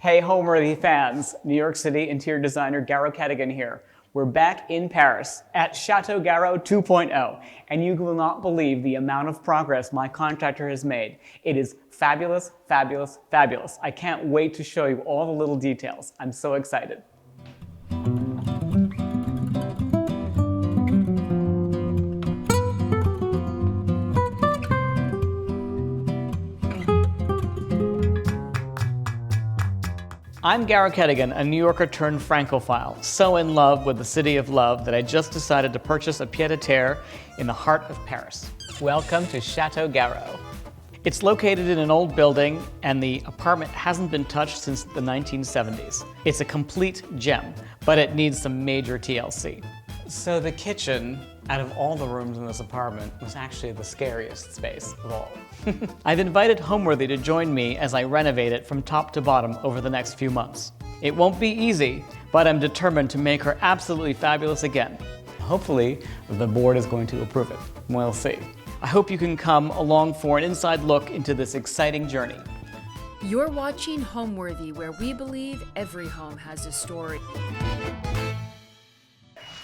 Hey, Homeworthy fans, New York City interior designer Garrow Kedigian here. We're back in Paris at Chateau Garrow 2.0, and you will not believe the amount of progress my contractor has made. It is fabulous, fabulous, fabulous. I can't wait to show you all the little details. I'm so excited. I'm Garrow Kedigian, a New Yorker turned Francophile, so in love with the city of love that I just decided to purchase a pied-à-terre in the heart of Paris. Welcome to Chateau Garrow. It's located in an old building, and the apartment hasn't been touched since the 1970s. It's a complete gem, but it needs some major TLC. So the kitchen, out of all the rooms in this apartment, was actually the scariest space of all. I've invited Homeworthy to join me as I renovate it from top to bottom over the next few months. It won't be easy, but I'm determined to make her absolutely fabulous again. Hopefully, the board is going to approve it. We'll see. I hope you can come along for an inside look into this exciting journey. You're watching Homeworthy, where we believe every home has a story.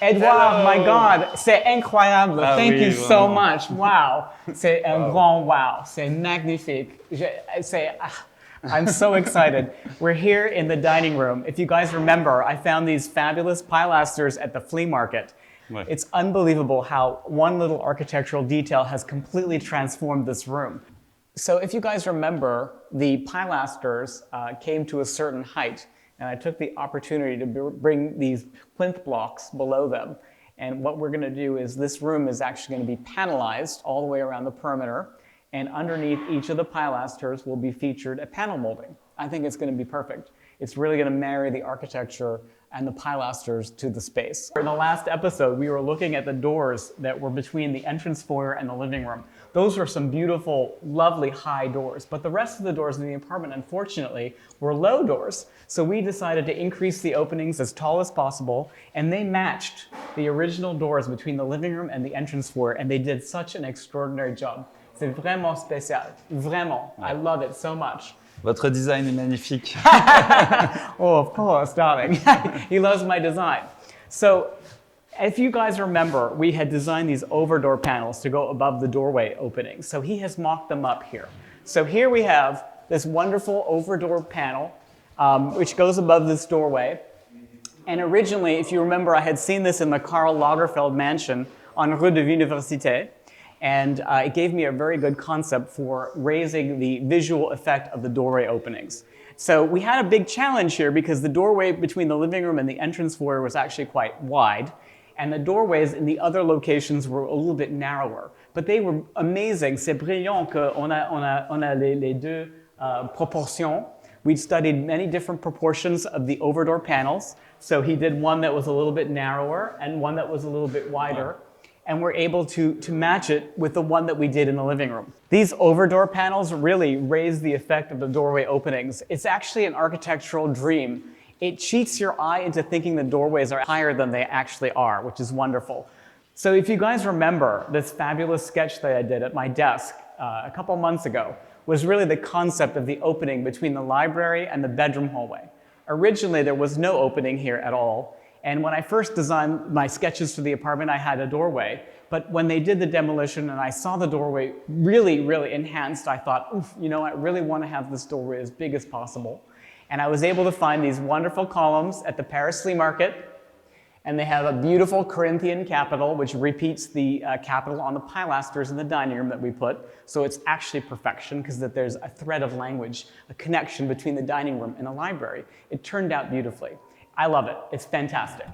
Edouard, my God, c'est incroyable. Thank you so much. Wow. C'est un grand wow. C'est magnifique. I'm so excited. We're here in the dining room. If you guys remember, I found these fabulous pilasters at the flea market. Ouais. It's unbelievable how one little architectural detail has completely transformed this room. So if you guys remember, the pilasters came to a certain height. And I took the opportunity to bring these plinth blocks below them. And what we're going to do is this room is actually going to be panelized all the way around the perimeter. And underneath each of the pilasters will be featured a panel molding. I think it's going to be perfect. It's really going to marry the architecture and the pilasters to the space. In the last episode, we were looking at the doors that were between the entrance foyer and the living room. Those were some beautiful, lovely high doors, but the rest of the doors in the apartment, unfortunately, were low doors. So we decided to increase the openings as tall as possible, and they matched the original doors between the living room and the entrance foyer, and they did such an extraordinary job. C'est vraiment spécial. Vraiment. I love it so much. Votre design est magnifique. Oh, of course, darling. He loves my design. So, if you guys remember, we had designed these over-door panels to go above the doorway openings. So he has mocked them up here. So here we have this wonderful over-door panel, which goes above this doorway. And originally, if you remember, I had seen this in the Karl Lagerfeld mansion on Rue de l'Université. And it gave me a very good concept for raising the visual effect of the doorway openings. So we had a big challenge here because the doorway between the living room and the entrance foyer was actually quite wide. And the doorways in the other locations were a little bit narrower. But they were amazing. C'est brillant qu'on a les deux proportions. We'd studied many different proportions of the over-door panels. So he did one that was a little bit narrower and one that was a little bit wider. And we're able to match it with the one that we did in the living room. These over-door panels really raise the effect of the doorway openings. It's actually an architectural dream. It cheats your eye into thinking the doorways are higher than they actually are, which is wonderful. So if you guys remember this fabulous sketch that I did at my desk a couple months ago, was really the concept of the opening between the library and the bedroom hallway. Originally, there was no opening here at all. And when I first designed my sketches for the apartment, I had a doorway. But when they did the demolition and I saw the doorway really, really enhanced, I thought, oof, you know, I really want to have this doorway as big as possible. And I was able to find these wonderful columns at the Paris flea market. And they have a beautiful Corinthian capital, which repeats the capital on the pilasters in the dining room that we put. So it's actually perfection because that there's a thread of language, a connection between the dining room and the library. It turned out beautifully. I love it. It's fantastic.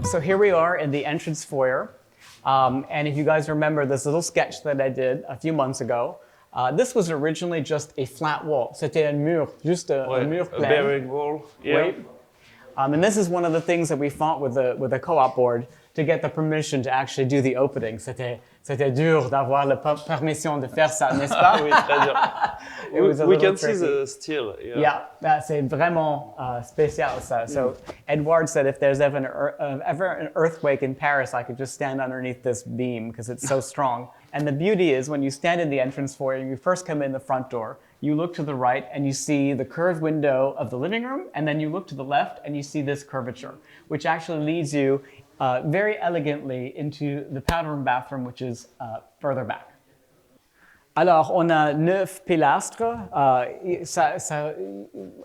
So here we are in the entrance foyer. And if you guys remember this little sketch that I did a few months ago, this was originally just a flat wall. C'était un mur, juste un mur plein. A barren wall. Yeah. Right? And this is one of the things that we fought with the co-op board to get the permission to actually do the opening. C'était dur d'avoir la permission de faire ça, n'est-ce pas? Oui, très dur. It was a We little can see tricky. the steel. Yeah, c'est vraiment spécial ça. So Edouard said if there's ever an earthquake in Paris, I could just stand underneath this beam because it's so strong. And the beauty is when you stand in the entrance foyer, you first come in the front door, you look to the right and you see the curved window of the living room, and then you look to the left and you see this curvature, which actually leads you very elegantly into the powder room bathroom, which is further back. Alors, on a 9 pilastres.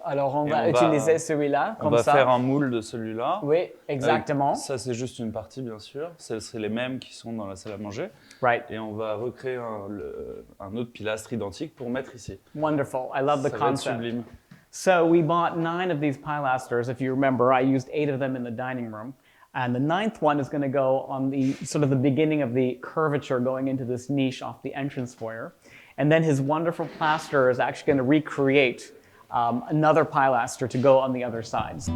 Alors, on va utiliser celui-là, On comme va ça. faire un moule de celui-là. Oui, exactement. Ça, c'est juste une partie, bien sûr. C'est les mêmes qui sont dans la salle à manger. Right. Et on va recréer un autre pilastre identique pour mettre ici. Wonderful. I love the Ça va être concept. sublime. So we bought 9 of these pilasters. If you remember, I used 8 of them in the dining room. And the 9th one is going to go on the sort of the beginning of the curvature going into this niche off the entrance foyer. And then his wonderful plaster is actually going to recreate another pilaster to go on the other sides.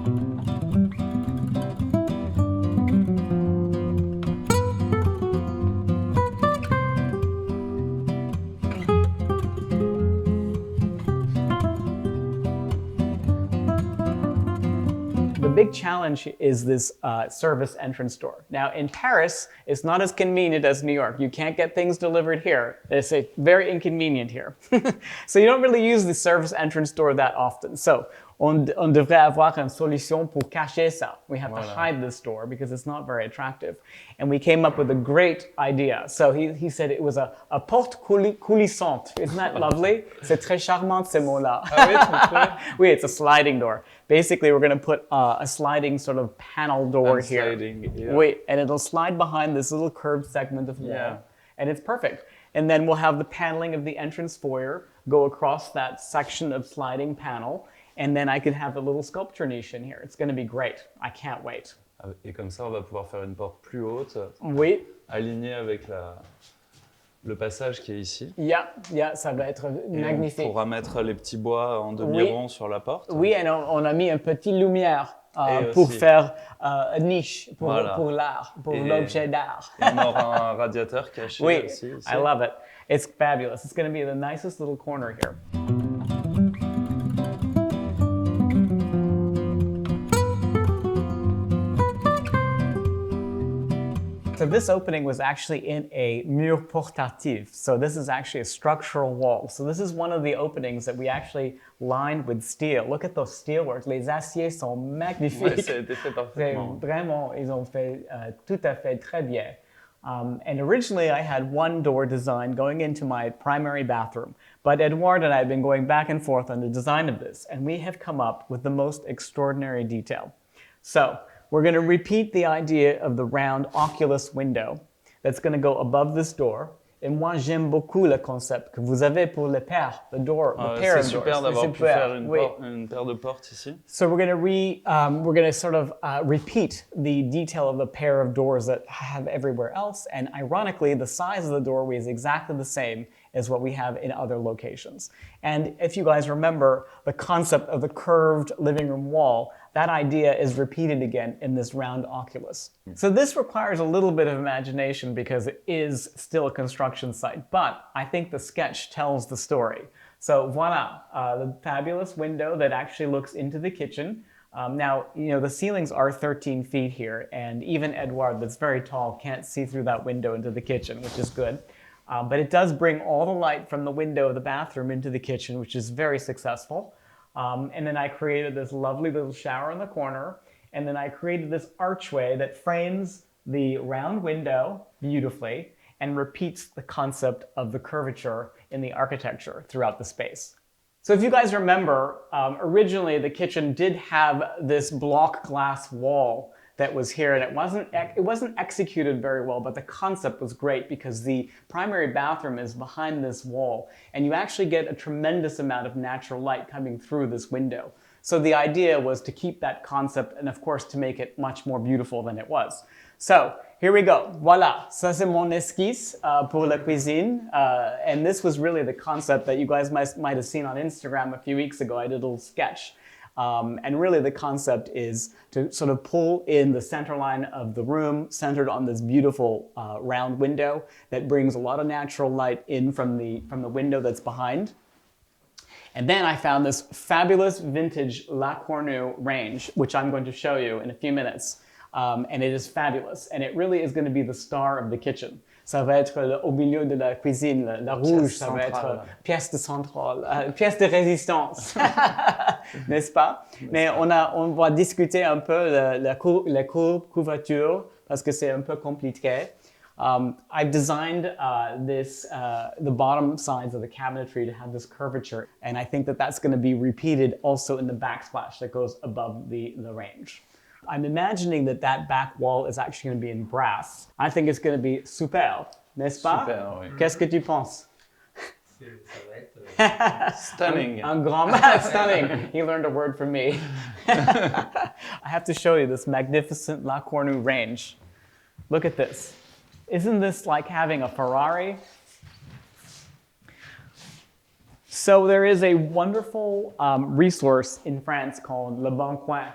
The big challenge is this service entrance door. Now in Paris, it's not as convenient as New York. You can't get things delivered here. It's very inconvenient here. So you don't really use the service entrance door that often. So on devrait avoir une solution pour cacher ça. We have to hide this door because it's not very attractive. And we came up with a great idea. So he said it was a porte coulissante. Isn't that lovely? C'est très charmant ces mots-là. Ah oui, tu trouves? Oui, it's a sliding door. Basically, we're going to put a sliding sort of panel door here. Sliding, yeah. Wait, and it'll slide behind this little curved segment of wall. Yeah. And it's perfect. And then we'll have the paneling of the entrance foyer go across that section of sliding panel. And then I could have a little sculpture niche in here. It's going to be great. I can't wait. Et comme ça, on va pouvoir faire une porte plus haute, Oui. alignée avec le passage qui est ici. Yeah, ça va être Et magnifique. on pourra mettre les petits bois en demi-rond sur la porte. Oui, et on a mis une petite lumière Et pour aussi. faire une niche pour, Voilà. pour l'art, pour Et- l'objet d'art. Et on aura un radiateur caché Oui, aussi. Ici. I love it. It's fabulous. It's going to be the nicest little corner here. So this opening was actually in a mur portatif. So this is actually a structural wall. So this is one of the openings that we actually lined with steel. Look at those steelworks. Les aciers sont magnifiques. Ouais, ça a été fait C'est parfaitement. vraiment, ils ont fait tout à fait très bien. And originally I had one door design going into my primary bathroom, but Edouard and I have been going back and forth on the design of this, and we have come up with the most extraordinary detail. So we're going to repeat the idea of the round oculus window that's going to go above this door. Et moi, j'aime beaucoup le concept que vous avez pour le pair, the door, the pair C'est of doors. super d'avoir C'est pu super, faire oui. une paire de portes ici. So we're going to sort of repeat the detail of the pair of doors that have everywhere else, and ironically, the size of the doorway is exactly the same as what we have in other locations. And if you guys remember the concept of the curved living room wall, that idea is repeated again in this round oculus. So this requires a little bit of imagination because it is still a construction site, but I think the sketch tells the story. So voila, the fabulous window that actually looks into the kitchen. Now, you know, the ceilings are 13 feet here, and even Edouard, that's very tall, can't see through that window into the kitchen, which is good. But it does bring all the light from the window of the bathroom into the kitchen, which is very successful. And then I created this lovely little shower in the corner, and then I created this archway that frames the round window beautifully and repeats the concept of the curvature in the architecture throughout the space. So if you guys remember, originally the kitchen did have this block glass wall that was here, and it wasn't executed very well, but the concept was great because the primary bathroom is behind this wall, and you actually get a tremendous amount of natural light coming through this window. So the idea was to keep that concept and of course to make it much more beautiful than it was. So here we go. Voila, ça c'est mon esquisse pour la cuisine. And this was really the concept that you guys might have seen on Instagram a few weeks ago. I did a little sketch. And really the concept is to sort of pull in the center line of the room, centered on this beautiful round window that brings a lot of natural light in from the window that's behind. And then I found this fabulous vintage La Cornue range, which I'm going to show you in a few minutes. And it is fabulous. And it really is going to be the star of the kitchen. Ça va être au milieu de la cuisine, la rouge, ça va être pièce de centrale, pièce de résistance, n'est-ce pas? Mais on va discuter un peu la couverture parce que c'est un peu compliqué. I've designed the bottom sides of the cabinetry to have this curvature, and I think that that's going to be repeated also in the backsplash that goes above the range. I'm imagining that back wall is actually going to be in brass. I think it's going to be super, n'est-ce pas? Super, oui. Qu'est-ce que tu penses? Stunning. Un grand stunning. He learned a word from me. I have to show you this magnificent La Cornue range. Look at this. Isn't this like having a Ferrari? So there is a wonderful resource in France called Le Bon Coin.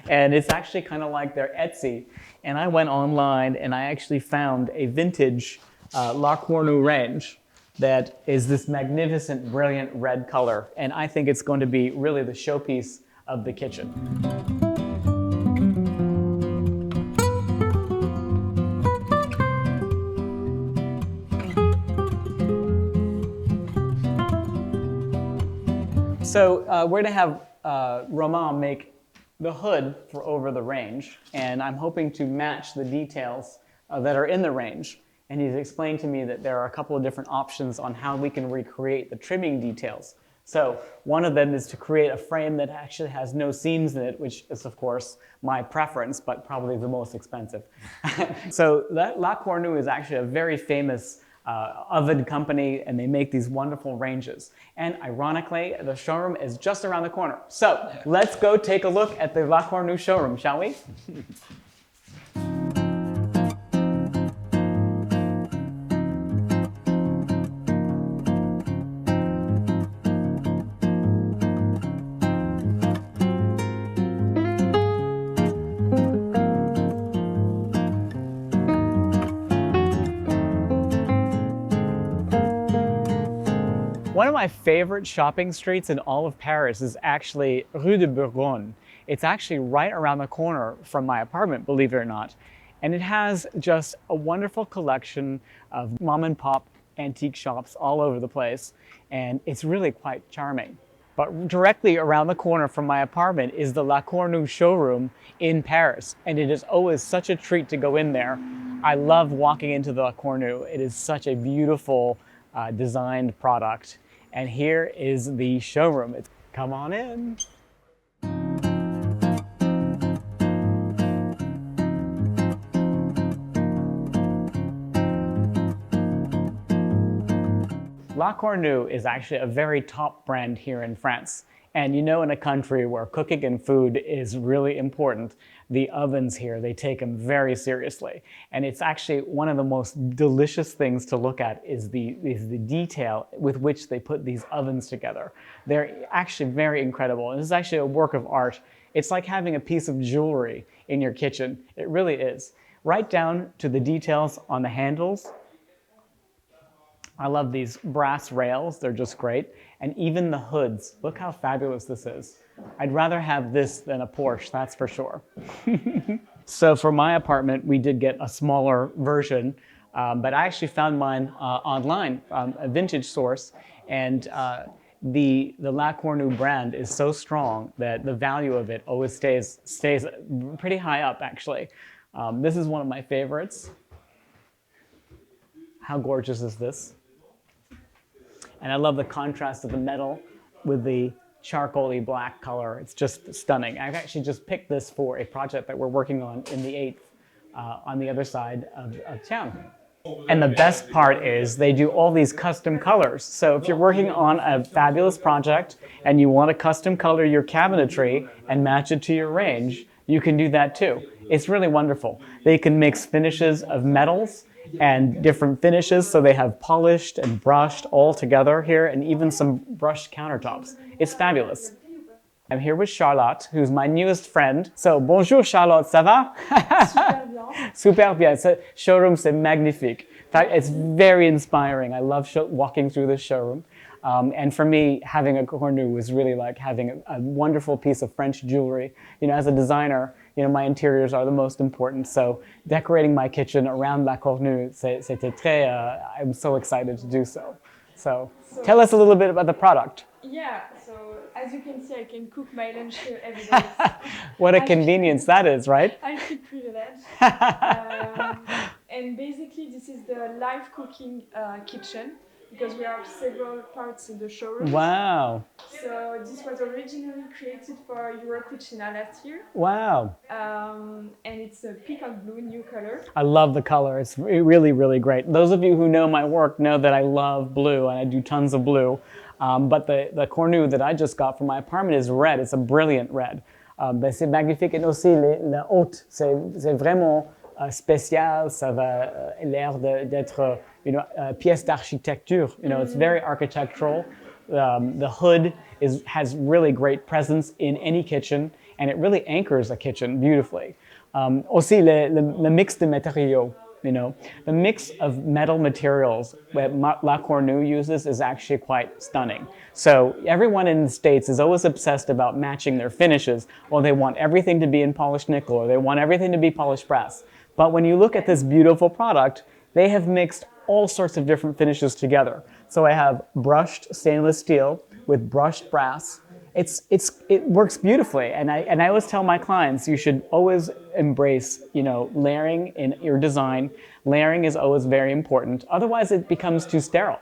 And it's actually kind of like their Etsy. And I went online and I actually found a vintage La Cornue range that is this magnificent, brilliant red color. And I think it's going to be really the showpiece of the kitchen. So we're going to have Romain make the hood for over the range, and I'm hoping to match the details that are in the range. And he's explained to me that there are a couple of different options on how we can recreate the trimming details. So one of them is to create a frame that actually has no seams in it, which is of course my preference, but probably the most expensive. So that La Cornue is actually a very famous oven company, and they make these wonderful ranges. And ironically, the showroom is just around the corner. So let's go take a look at the La Cornue showroom, shall we? One of my favorite shopping streets in all of Paris is actually Rue de Bourgogne. It's actually right around the corner from my apartment, believe it or not. And it has just a wonderful collection of mom and pop antique shops all over the place. And it's really quite charming. But directly around the corner from my apartment is the La Cornue showroom in Paris. And it is always such a treat to go in there. I love walking into the La Cornue. It is such a beautiful designed product. And here is the showroom. Come on in. La Cornue is actually a very top brand here in France. And you know, in a country where cooking and food is really important, the ovens here, they take them very seriously. And it's actually one of the most delicious things to look at is the detail with which they put these ovens together. They're actually very incredible. And this is actually a work of art. It's like having a piece of jewelry in your kitchen. It really is. Right down to the details on the handles. I love these brass rails, they're just great. And even the hoods, look how fabulous this is. I'd rather have this than a Porsche, that's for sure. So for my apartment, we did get a smaller version, but I actually found mine online, a vintage source, and the La Cornue brand is so strong that the value of it always stays pretty high up, actually. This is one of my favorites. How gorgeous is this? And I love the contrast of the metal with the charcoaly black color. It's just stunning. I've actually just picked this for a project that we're working on in the 8th on the other side of town. And the best part is they do all these custom colors. So if you're working on a fabulous project and you want to custom color your cabinetry and match it to your range, you can do that too. It's really wonderful. They can mix finishes of metals and different finishes, so they have polished and brushed all together here, and even some brushed countertops. It's fabulous. I'm here with Charlotte, who's my newest friend. So, bonjour Charlotte, ça va? Super bien. Super bien. Ce showroom, c'est magnifique. In fact, it's very inspiring. I love walking through this showroom. And for me, having a cornu was really like having a wonderful piece of French jewelry. You know, as a designer, you know, my interiors are the most important. So decorating my kitchen around La Cornue, c'était très, I'm so excited to do so. So tell us a little bit about the product. Yeah, so as you can see, I can cook my lunch here every day. What a convenience that is, right? I feel privileged. And basically, this is the live cooking kitchen because we have several parts in the showroom. Wow. So this was originally created for Cucina last year. Wow. And it's a peacock blue, new color. I love the color. It's really, really great. Those of you who know my work know that I love blue and I do tons of blue. But the cornu that I just got from my apartment is red. It's a brilliant red. C'est magnifique. Et aussi la haute, c'est vraiment spécial. Ça va l'air d'être pièce d'architecture. You know, it's very architectural. The hood has really great presence in any kitchen, and it really anchors a kitchen beautifully. Aussi le mix de matériaux. You know, the mix of metal materials that La Cornue uses is actually quite stunning. So everyone in the States is always obsessed about matching their finishes. Well, they want everything to be in polished nickel or they want everything to be polished brass. But when you look at this beautiful product, they have mixed all sorts of different finishes together. So I have brushed stainless steel with brushed brass. It works beautifully, and I always tell my clients you should always embrace, you know, layering in your design. Layering is always very important. Otherwise, it becomes too sterile.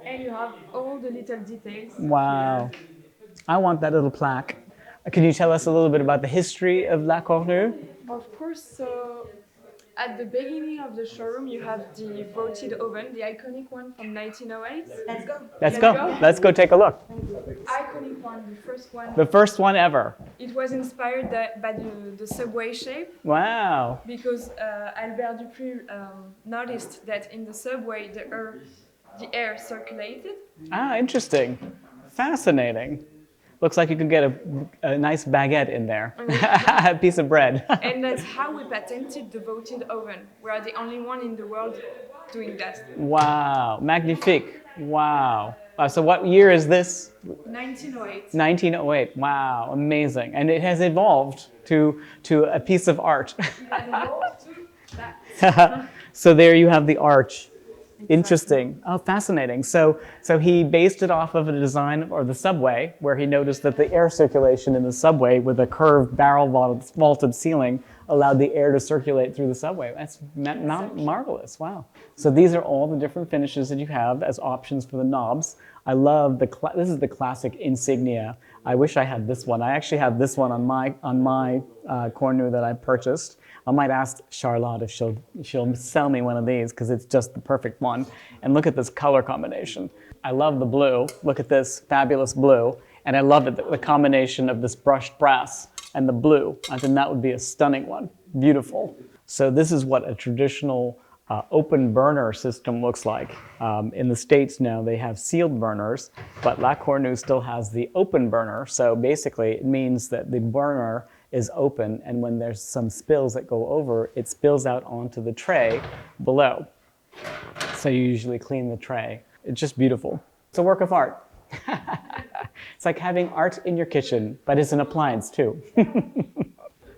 And you have all the little details. Wow, I want that little plaque. Can you tell us a little bit about the history of La Cornue? Of course. So at the beginning of the showroom, you have the votive oven, the iconic one from 1908. Let's go. Let's go take a look. Iconic one, the first one. The first one ever. It was inspired by the subway shape Wow. because Albert Dupuy noticed that in the subway the air circulated. Ah, interesting. Fascinating. Looks like you could get a nice baguette in there, a piece of bread. And that's how we patented the votive oven. We are the only one in the world doing that. Wow, magnifique. Wow. So what year is this? 1908. 1908. Wow, amazing. And it has evolved to a piece of art. So there you have the arch. Interesting. Oh, fascinating. So he based it off of a design or the subway, where he noticed that the air circulation in the subway with a curved barrel vaulted ceiling allowed the air to circulate through the subway. That's marvelous. Wow. So these are all the different finishes that you have as options for the knobs. I love this is the classic insignia. I wish I had this one. I actually have this one on my cornu that I purchased. I might ask Charlotte if she'll sell me one of these because it's just the perfect one. And look at this color combination. I love the blue. Look at this fabulous blue. And I love it, the combination of this brushed brass and the blue. I think that would be a stunning one. Beautiful. So this is what a traditional open burner system looks like. In the States now they have sealed burners, but La Cornue still has the open burner. So basically it means that the burner is open, and when there's some spills that go over, it spills out onto the tray below. So you usually clean the tray. It's just beautiful. It's a work of art. It's like having art in your kitchen, but it's an appliance too.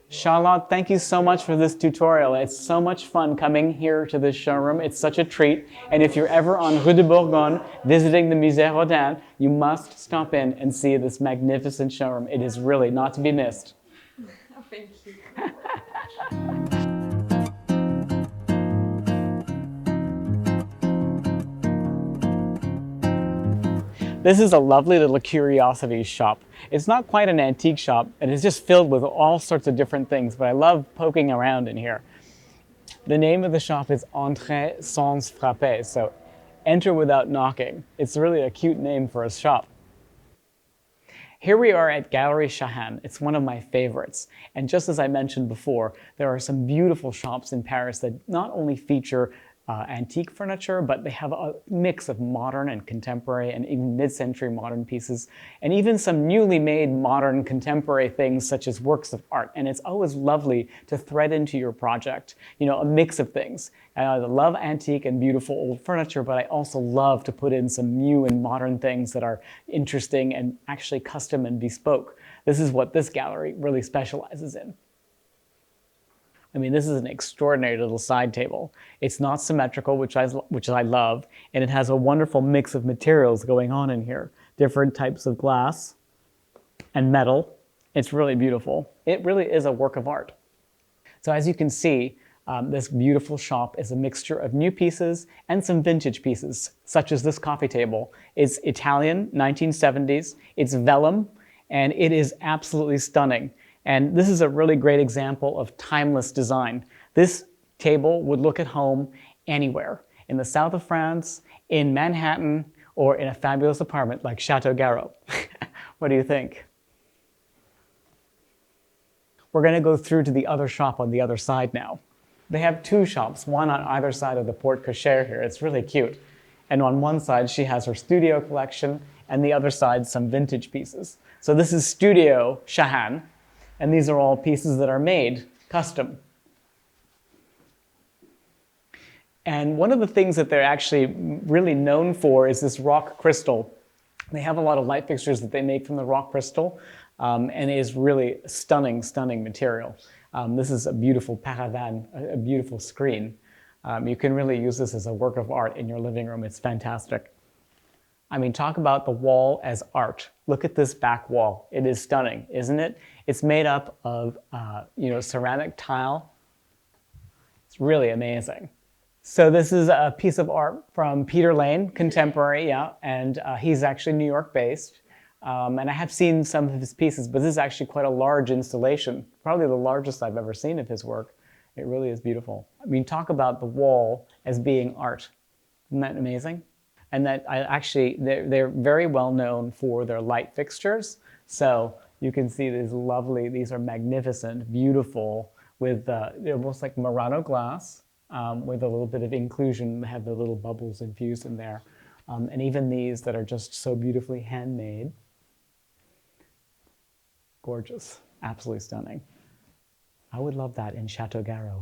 Charlotte, thank you so much for this tutorial. It's so much fun coming here to this showroom. It's such a treat. And if you're ever on Rue de Bourgogne visiting the Musée Rodin, you must stop in and see this magnificent showroom. It is really not to be missed. Thank you. This is a lovely little curiosity shop. It's not quite an antique shop, and it's just filled with all sorts of different things, but I love poking around in here. The name of the shop is Entrez sans frapper, so enter without knocking. It's really a cute name for a shop. Here we are at Galerie Chahane. It's one of my favorites. And just as I mentioned before, there are some beautiful shops in Paris that not only feature antique furniture, but they have a mix of modern and contemporary and even mid-century modern pieces, and even some newly made modern contemporary things such as works of art. And it's always lovely to thread into your project, you know, a mix of things. I love antique and beautiful old furniture, but I also love to put in some new and modern things that are interesting and actually custom and bespoke. This is what this gallery really specializes in. I mean, this is an extraordinary little side table. It's not symmetrical, which I love, and it has a wonderful mix of materials going on in here. Different types of glass and metal. It's really beautiful. It really is a work of art. So as you can see, this beautiful shop is a mixture of new pieces and some vintage pieces, such as this coffee table. It's Italian, 1970s. It's vellum, and it is absolutely stunning. And this is a really great example of timeless design. This table would look at home anywhere, in the south of France, in Manhattan, or in a fabulous apartment like Chateau Garrow. What do you think? We're going to go through to the other shop on the other side now. They have two shops, one on either side of the porte cochere here. It's really cute. And on one side, she has her studio collection, and the other side, some vintage pieces. So this is Studio Shahan. And these are all pieces that are made custom. And one of the things that they're actually really known for is this rock crystal. They have a lot of light fixtures that they make from the rock crystal, and it is really stunning, stunning material. This is a beautiful paravan, a beautiful screen. You can really use this as a work of art in your living room. It's fantastic. I mean, talk about the wall as art. Look at this back wall. It is stunning, isn't it? It's made up of, ceramic tile. It's really amazing. So this is a piece of art from Peter Lane, contemporary, yeah, and he's actually New York based. And I have seen some of his pieces, but this is actually quite a large installation, probably the largest I've ever seen of his work. It really is beautiful. I mean, talk about the wall as being art. Isn't that amazing? And that they're very well known for their light fixtures. So you can see these are magnificent, beautiful, with they're almost like Murano glass, with a little bit of inclusion, have the little bubbles infused in there. And even these that are just so beautifully handmade. Gorgeous, absolutely stunning. I would love that in Chateau Garrow.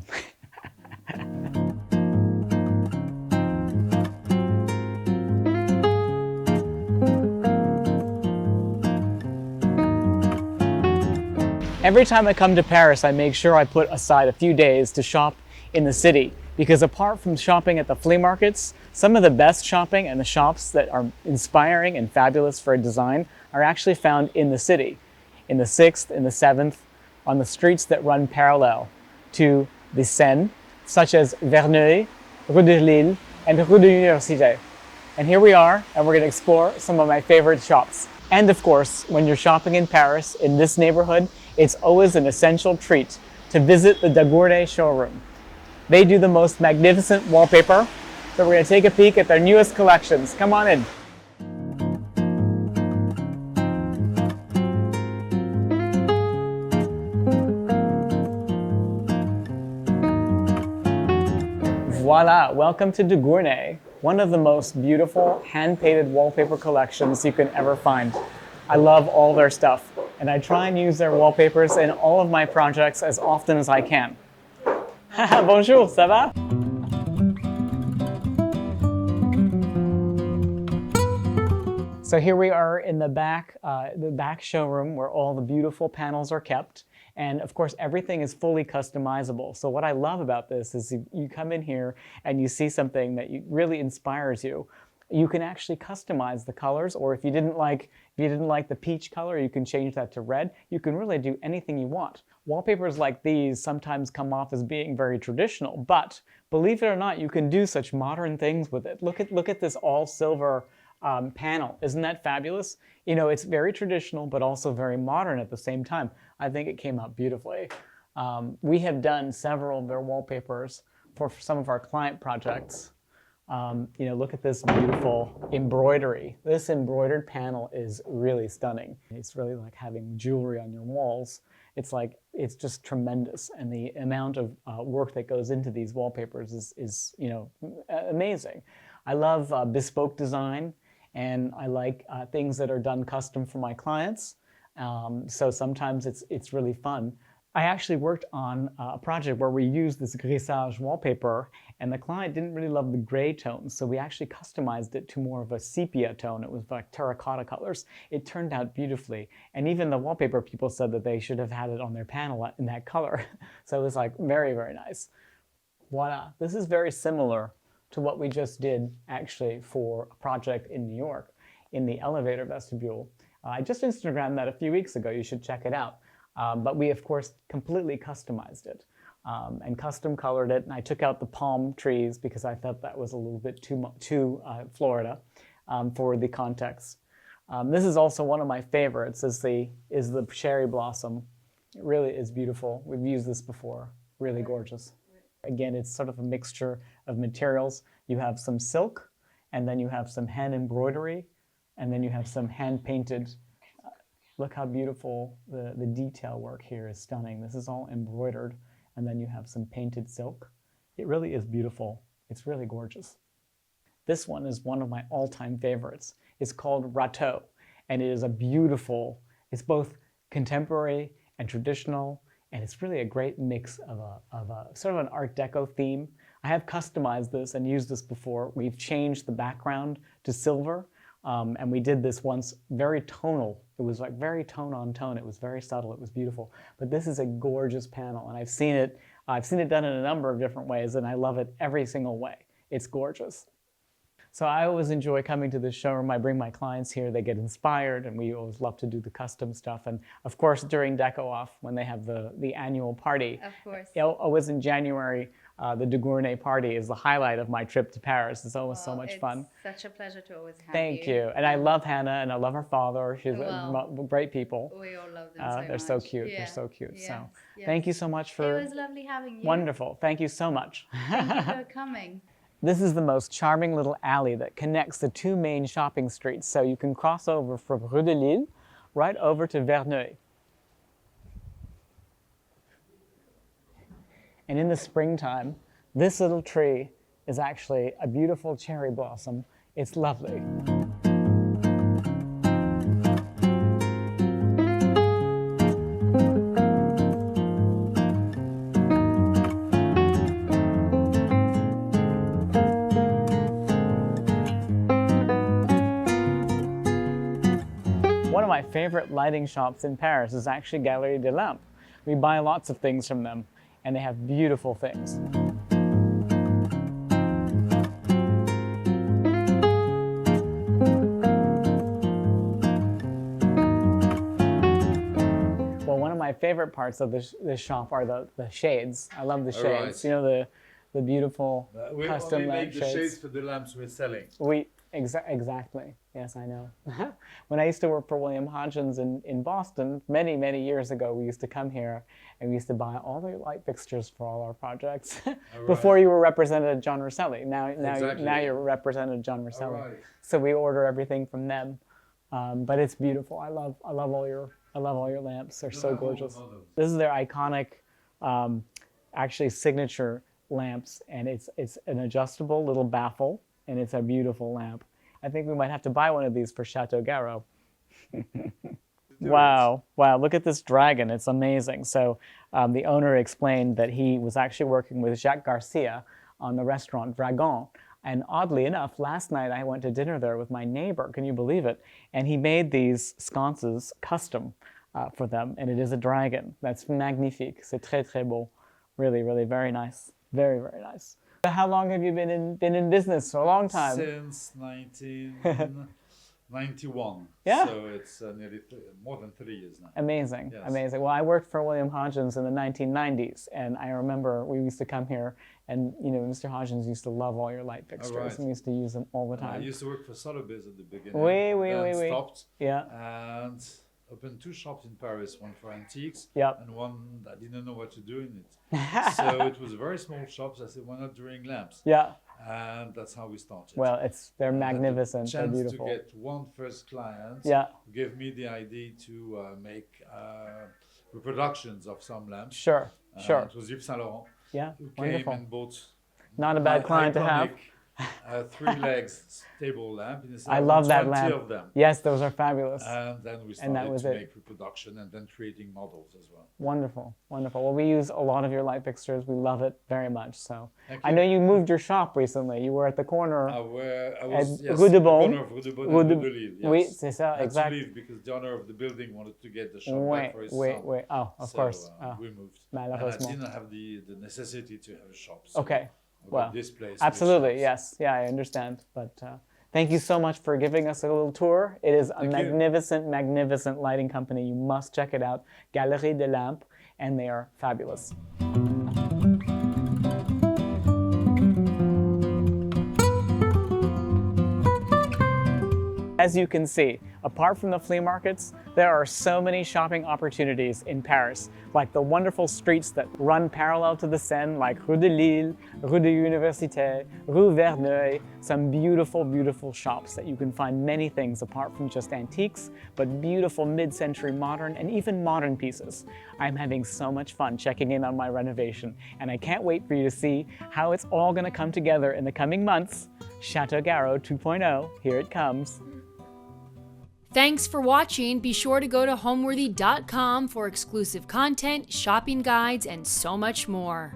Every time I come to Paris, I make sure I put aside a few days to shop in the city, because apart from shopping at the flea markets, some of the best shopping and the shops that are inspiring and fabulous for design are actually found in the city, in the 6th, in the 7th, on the streets that run parallel to the Seine, such as Verneuil, Rue de Lille, and Rue de l'Université. And here we are, and we're going to explore some of my favorite shops. And of course, when you're shopping in Paris, in this neighborhood, it's always an essential treat to visit the Gournay showroom. They do the most magnificent wallpaper, so we're going to take a peek at their newest collections. Come on in. Voila, welcome to Gournay, one of the most beautiful hand-painted wallpaper collections you can ever find. I love all their stuff, and I try and use their wallpapers in all of my projects as often as I can. Bonjour, ça va? So here we are in the back showroom where all the beautiful panels are kept. And of course, everything is fully customizable. So what I love about this is you come in here and you see something that really inspires you. You can actually customize the colors, or if you didn't like the peach color, you can change that to red. You can really do anything you want. Wallpapers like these sometimes come off as being very traditional, but believe it or not, you can do such modern things with it. Look at this all silver panel. Isn't that fabulous? You know, it's very traditional, but also very modern at the same time. I think it came out beautifully. We have done several of their wallpapers for some of our client projects. Look at this beautiful embroidery. This embroidered panel is really stunning. It's really like having jewelry on your walls. it's just tremendous, and the amount of work that goes into these wallpapers is amazing. I love bespoke design, and I like things that are done custom for my clients. So sometimes it's really fun. I actually worked on a project where we used this grissage wallpaper, and the client didn't really love the gray tones, so we actually customized it to more of a sepia tone. It was like terracotta colors. It turned out beautifully, and even the wallpaper people said that they should have had it on their panel in that color. So it was like very, very nice. Voila. This is very similar to what we just did actually for a project in New York in the elevator vestibule. I just Instagrammed that a few weeks ago. You should check it out. But we, of course, completely customized it and custom colored it. And I took out the palm trees because I thought that was a little bit too Florida for the context. This is also one of my favorites, is the cherry blossom. It really is beautiful. We've used this before. Really gorgeous. Again, it's sort of a mixture of materials. You have some silk, and then you have some hand embroidery, and then you have some hand painted. Look how beautiful the detail work here is. Stunning. This is all embroidered, and then you have some painted silk. It really is beautiful. It's really gorgeous. This one is one of my all-time favorites. It's called Rateau, and it is a beautiful, it's both contemporary and traditional, and it's really a great mix of a sort of an Art Deco theme. I have customized this and used this before. We've changed the background to silver, and we did this once, very tonal. It was like very tone on tone. It was very subtle. It was beautiful. But this is a gorgeous panel, and I've seen it done in a number of different ways, and I love it every single way. It's gorgeous. So I always enjoy coming to this showroom. I bring my clients here. They get inspired, and we always love to do the custom stuff. And of course, during Deco Off, when they have the annual party, Of course. always in January, the Gournay party is the highlight of my trip to Paris. It's always so much fun. It's such a pleasure to always have you. Thank you. And I love Hannah, and I love her father. She's great people. We all love them so much. They're so cute. Yeah. They're so cute. Yes. So Yes. thank you so much for. It was lovely having you. Wonderful. Thank you so much. Thank you for coming. This is the most charming little alley that connects the two main shopping streets. So you can cross over from Rue de Lille right over to Verneuil. And in the springtime, this little tree is actually a beautiful cherry blossom. It's lovely. One of my favorite lighting shops in Paris is actually Galerie des Lampes. We buy lots of things from them, and they have beautiful things. Well, one of my favorite parts of this shop are the shades. I love the shades. Right. You know, the beautiful We custom only make lamp the shades for the lamps we're selling. Exactly. Yes, I know. When I used to work for William Hodgins in Boston, many, many years ago, we used to come here and we used to buy all the light fixtures for all our projects. Before you were represented at John Rosselli. Now you're represented at John Rosselli. Right. So we order everything from them. But it's beautiful. I love all your lamps. They're so gorgeous. This is their iconic, actually signature lamps, and it's an adjustable little baffle. And it's a beautiful lamp. I think we might have to buy one of these for Chateau Garrow. Wow, look at this dragon. It's amazing. So the owner explained that he was actually working with Jacques Garcia on the restaurant Dragon. And oddly enough, last night I went to dinner there with my neighbor. Can you believe it? And he made these sconces custom for them. And it is a dragon. That's magnifique. C'est très, très beau. Really, really very nice. Very, very nice. How long have you been in business? For a long time. Since 1991. Yeah. So it's nearly more than 3 years now. Amazing, Yes. amazing. Well, I worked for William Hodgins in the 1990s, and I remember we used to come here, and Mr. Hodgins used to love all your light fixtures, right. and we used to use them all the I time. used to work for Sotheby's at the beginning. Oui. Stopped Yeah. and opened 2 shops in Paris, one for antiques Yep. and one I didn't know what to do in it. So it was a very small shop. So I said, why not doing lamps? Yeah. And that's how we started. Well, they're And I had the magnificent. They're chance beautiful. to get one first client Yeah. who gave me the idea to make reproductions of some lamps. Sure, sure. It was Yves Saint Laurent Yeah, who wonderful. came and bought Not a bad client to have. iconic, 3 legs table lamp. And he said, I "I love want that 20 lamp. of them. Yes, those are fabulous. And then we And that started was to it. make reproduction and then creating models as well. Wonderful, wonderful. Well, we use a lot of your light fixtures. We love it very much. So Thank I you. know you moved your shop recently. You were at the corner. I was At yes, Rue de the Beaune. corner of Rue de Beaune Rue and de- Rue de Lille, yes. Oui, c'est ça, I had to exact. leave because the owner of the building wanted to get the shop Oui, back for his oui, son. oui. Oh, of So, course. Oh, we moved. And I malheureusement. didn't have the necessity to have a shop. So Okay. I got Well, this place. absolutely, with yes. shops. Yeah, I understand. But thank you so much for giving us a little tour. It is a Thank you. magnificent, magnificent lighting company. You must check it out. Galerie de Lampe, and they are fabulous. As you can see, apart from the flea markets, there are so many shopping opportunities in Paris, like the wonderful streets that run parallel to the Seine, like Rue de Lille, Rue de l'Université, Rue Verneuil, some beautiful, beautiful shops that you can find many things apart from just antiques, but beautiful mid-century modern and even modern pieces. I'm having so much fun checking in on my renovation, and I can't wait for you to see how it's all going to come together in the coming months. Chateau Garrow 2.0, here it comes. Thanks for watching. Be sure to go to homeworthy.com for exclusive content, shopping guides, and so much more.